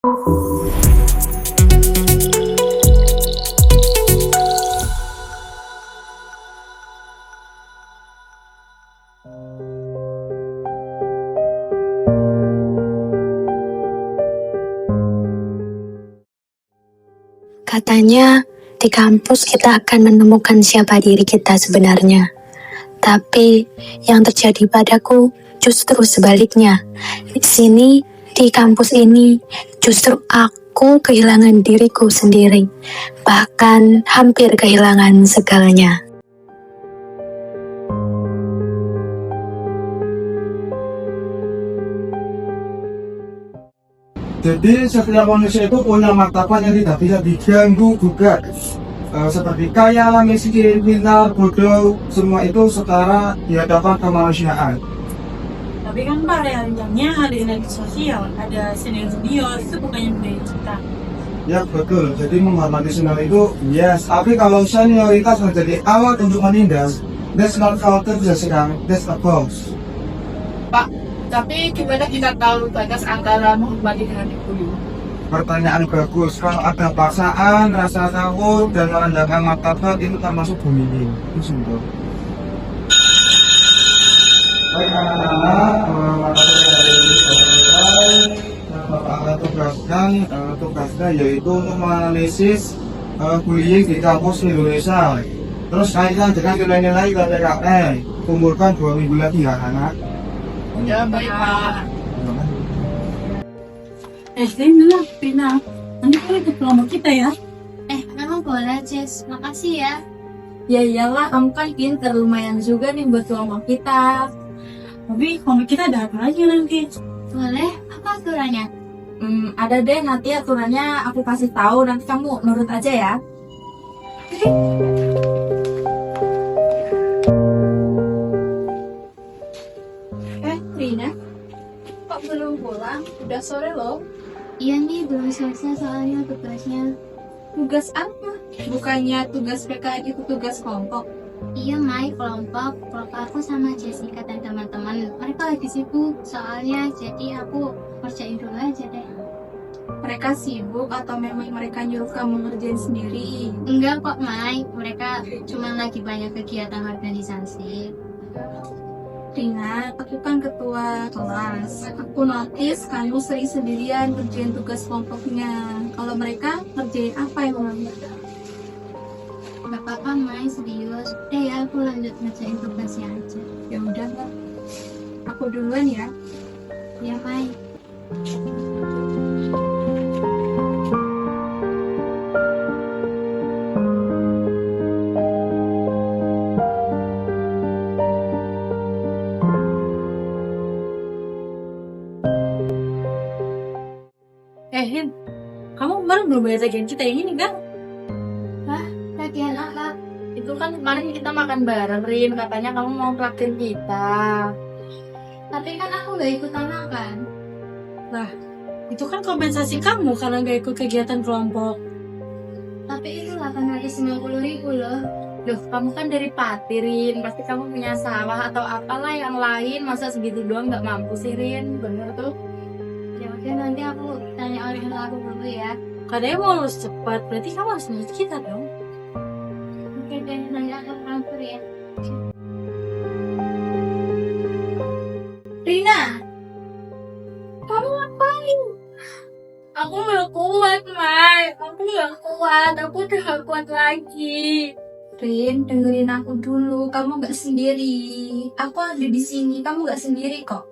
Katanya di kampus kita akan menemukan siapa diri kita sebenarnya. Tapi yang terjadi padaku justru sebaliknya. Di sini, di kampus ini, justru aku kehilangan diriku sendiri. Bahkan hampir kehilangan segalanya. Jadi setiap manusia itu punya martabat yang tidak bisa diganggu gugat. Seperti kaya, miskin, pintar, bodoh, semua itu setara di hadapan kemanusiaan. Tapi kan Pak, realitanya ada energi sosial, ada senior itu bukannya budaya kita. Ya betul, jadi menghormati senior itu yes. Tapi kalau senioritas menjadi alat untuk menindas, that's not culture sekarang, that's a boss. Pak, tapi gimana kita tahu batas antara menghormati dengan dibully? Pertanyaan bagus. Kalau ada paksaan, rasa takut, dan merendahkan martabat itu termasuk bullying. Itu simpel. Baik anak-anak, materi hari ini sudah selesai. Bapak akan tugasnya yaitu untuk menganalisis bullying di kampus Indonesia. Terus kaitkan dengan nilai-nilai KPKN. Kumpulkan 2 minggu lagi ya anak. Ya baik Pak. Rina, nanti kamu ikut kelompok kita ya? Memang boleh, Jess. Makasih ya. Ya iyalah, kamu kan pinter, lumayan juga nih buat kelompok kita. Tapi kelompok kita ada apa lagi nanti? Boleh? Apa aturannya? Ada deh, nanti aturannya aku kasih tahu, nanti kamu nurut aja ya. Rina, kok belum pulang? Udah sore loh. Iya nih, belum selesai soalnya tugasnya. Tugas apa? Bukannya tugas PKN itu tugas kelompok? Iya, Mai, kelompok aku sama Jessica dan teman-teman. Mereka lagi sibuk soalnya, jadi aku kerjain dulu aja deh. Mereka sibuk atau memang mereka nyuruh kamu ngerjain sendiri? Enggak kok, Mai. Mereka cuma lagi banyak kegiatan organisasi. Rina, aku kan ketua kelas. Aku notice kamu sering sendirian kerjain tugas kelompoknya. Kalau mereka ngerjain apa yang mereka? Gak apa-apa, Mai, serius. Ya, aku lanjut ngerjain tugasnya aja. Ya udah, Mbak. Aku duluan ya. Ya, Mai. Hin, kamu kemarin belum bayar tagihan kita yang ini kan? Tagihan apa? Itu kan kemarin kita makan bareng, Rin. Katanya kamu mau traktir kita. Tapi kan aku gak ikutan makan. Itu kan kompensasi kamu karena gak ikut kegiatan kelompok. Tapi itu 850.000 loh. Loh, kamu kan dari Pati, Rin. Pasti kamu punya sawah atau apalah yang lain. Masa segitu doang gak mampu sih, Rin? Bener tuh. Ya oke, nanti aku tanya orang tua aku dulu ya. Katanya mau lulus cepat, berarti kamu harus nurut kita dong. Oke deh, nanti aku transfer ya. Rina! Kamu ngapain? Aku gak kuat, Mai. Aku gak kuat. Aku udah gak kuat lagi. Rin, dengerin aku dulu. Kamu gak sendiri. Aku ada di sini. Kamu gak sendiri kok.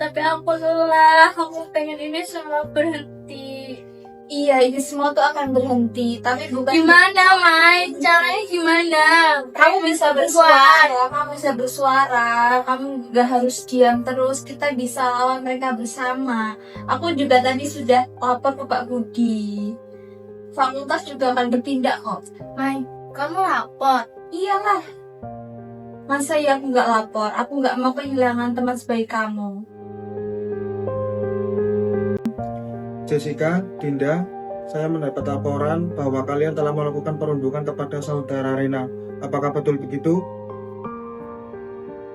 Tapi aku lelah. Aku pengen ini semua berhenti. Iya, ini semua tuh akan berhenti. Tapi bukan. Gimana, Mai? Caranya gimana? Kamu bisa bersuara. Kamu gak harus diam terus. Kita bisa lawan mereka bersama. Aku juga tadi sudah lapor ke Pak Budi. Fakultas juga akan bertindak kok. Mai, kamu lapor? Iyalah. Masa ya aku gak lapor? Aku gak mau kehilangan teman sebaik kamu. Jessica, Dinda, saya mendapat laporan bahwa kalian telah melakukan perundungan kepada saudara Rina. Apakah betul begitu?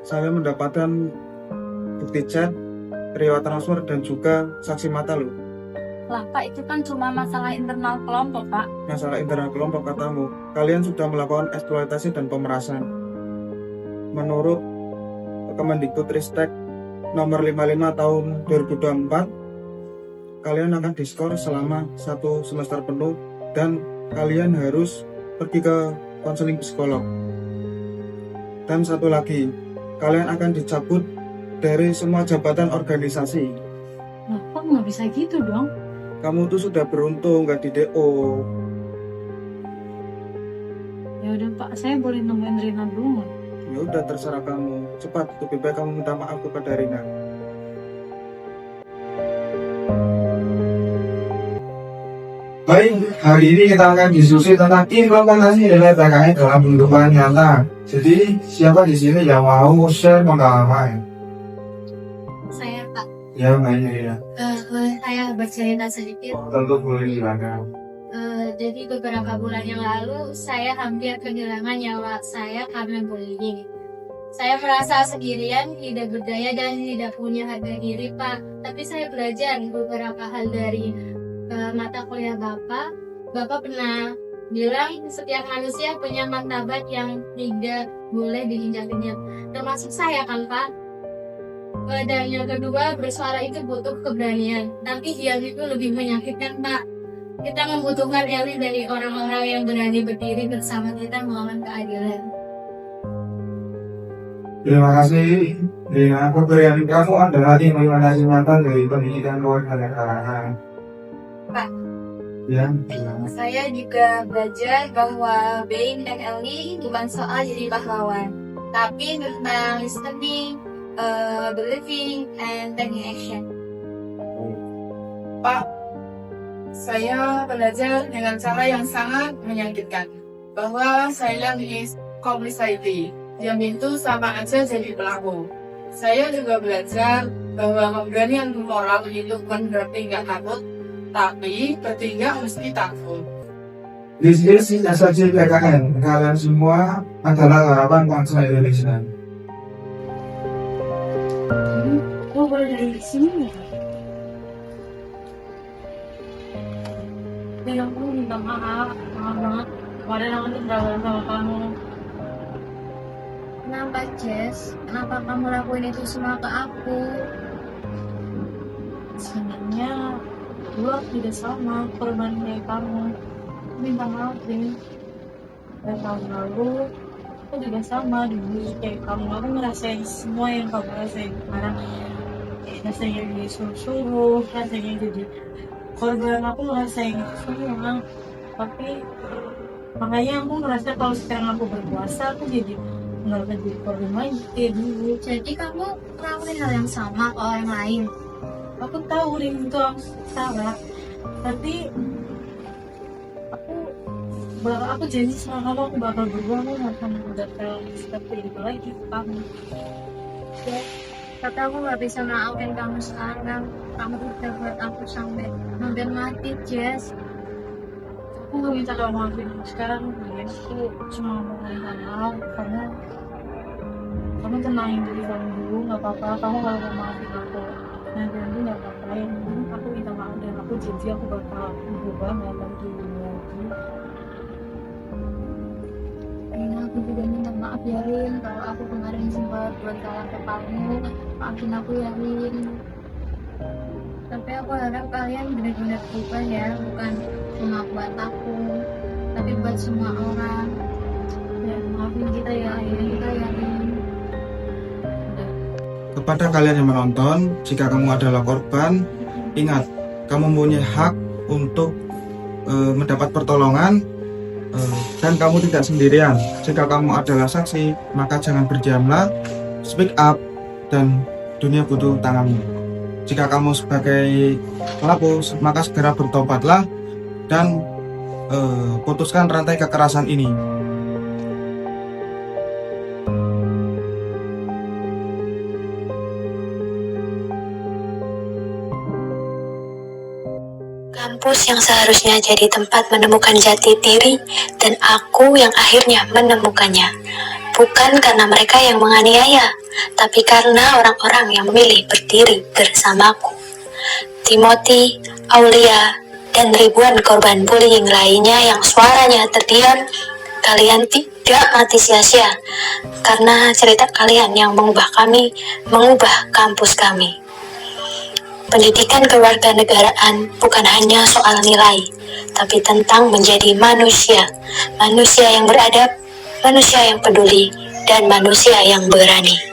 Saya mendapatkan bukti chat, riwayat transfer, dan juga saksi mata loh. Lah Pak, itu kan cuma masalah internal kelompok Pak. Masalah internal kelompok katamu, kalian sudah melakukan eksploitasi dan pemerasan. Menurut Kemendikbudristek nomor 55 tahun 2024, kalian akan diskor selama 1 semester penuh dan kalian harus pergi ke konseling psikolog. Dan satu lagi, kalian akan dicabut dari semua jabatan organisasi. Lah kok nggak bisa gitu dong? Kamu tuh sudah beruntung gak di DO. Ya udah Pak, saya boleh nemuin Rina dulu nggak? Ya udah terserah kamu. Cepat, lebih baik kamu minta maaf kepada Rina. Baik, hari ini kita akan diskusi tentang implementasi nilai PKN dalam kehidupan nyata. Jadi, siapa di sini yang mau share pengalaman? Saya Pak, Ya, nanya Rina. boleh saya bercerita sedikit. Tentu boleh silakan. Jadi beberapa bulan yang lalu saya hampir kehilangan nyawa saya karena bullying. Saya merasa sendirian, tidak berdaya dan tidak punya harga diri Pak. Tapi saya belajar beberapa hal dari mata kuliah Bapak. Bapak pernah bilang setiap manusia punya martabat yang tidak boleh diinjak-injak. Termasuk saya kan Pak. Dan yang kedua, bersuara itu butuh keberanian. Tapi diam itu lebih menyakitkan Pak. Kita membutuhkan elit dari orang-orang yang berani berdiri bersama kita melawan keadilan. Terima kasih, Rina. Pemberian kamu adalah implementasi nyata dari pendidikan kewarganegaraan. Pak. Ya, Saya juga belajar bahwa being and earning bukan soal jadi pahlawan, tapi tentang listening, believing, and taking action. Pak, saya belajar dengan cara yang sangat menyakitkan bahwa silence is complicity. Diam itu sama aja jadi pelaku. Saya juga belajar bahwa keberanian moral itu bukan berarti nggak takut, tapi bertindak mesti takut. This is SLC PKN. Kalian semua adalah harapan bangsa Indonesia. Oh boleh dari sini ya? Ya aku minta maaf banget. Kemarin aku tuh berangkat sama kamu. Kenapa Jess? Kenapa kamu lakuin itu semua ke aku? Sebenarnya dulu aku tidak sama korban kayak kamu. Minta maaf deh. Dan tahun lalu aku juga sama dulu kayak kamu. Aku ngerasain semua yang kamu rasain sekarang. Rasanya disuruh-suruh, rasanya jadi korban. Aku ngerasain itu semua. Tapi makanya aku ngerasa kalau sekarang aku berpuasa aku jadi nggak akan jadi korban lagi kayak dulu. Jadi kamu ngelakuin hal yang sama ke orang lain. Aku tahu Rin itu aku salah, tapi aku janji sama kamu aku bakal berubah. Aku nggak akan datang seperti itu lagi ke kamu. Ya, tapi aku nggak bisa maafin kamu sekarang. Kamu udah buat aku sampai hampir mati, Jess. Aku nggak minta kamu maafin aku sekarang, ya. Aku cuma mau minta maaf karena kamu tenangin diri kamu dulu, nggak apa-apa. Kamu kalau mau maafin aku nanti nggak apa-apa. Yang penting aku minta maaf dan aku janji aku bakal berubah, nggak akan kayak gini lagi. Aku juga minta maaf ya Rin, kalau aku kemarin sempat buat kalah ke kamu. Maafin aku ya Rin. Tapi aku harap kalian benar-benar berubah ya, bukan cuma buat aku, tapi buat semua orang. Dan maafin kita ya, Kita ya Rin. Kepada kalian yang menonton, jika kamu adalah korban, ingat, kamu mempunyai hak untuk mendapat pertolongan dan kamu tidak sendirian. Jika kamu adalah saksi, maka jangan berdiamlah, speak up, dan dunia butuh tanganmu. Jika kamu sebagai pelaku, maka segera bertobatlah dan putuskan rantai kekerasan ini. Kampus yang seharusnya jadi tempat menemukan jati diri, dan aku yang akhirnya menemukannya. Bukan karena mereka yang menganiaya, tapi karena orang-orang yang memilih berdiri bersamaku. Timothy Aulia, dan ribuan korban bullying lainnya yang suaranya terdiam, kalian tidak mati sia-sia, karena cerita kalian yang mengubah kami, mengubah kampus kami. Pendidikan kewarganegaraan bukan hanya soal nilai, tapi tentang menjadi manusia, manusia yang beradab, manusia yang peduli, dan manusia yang berani.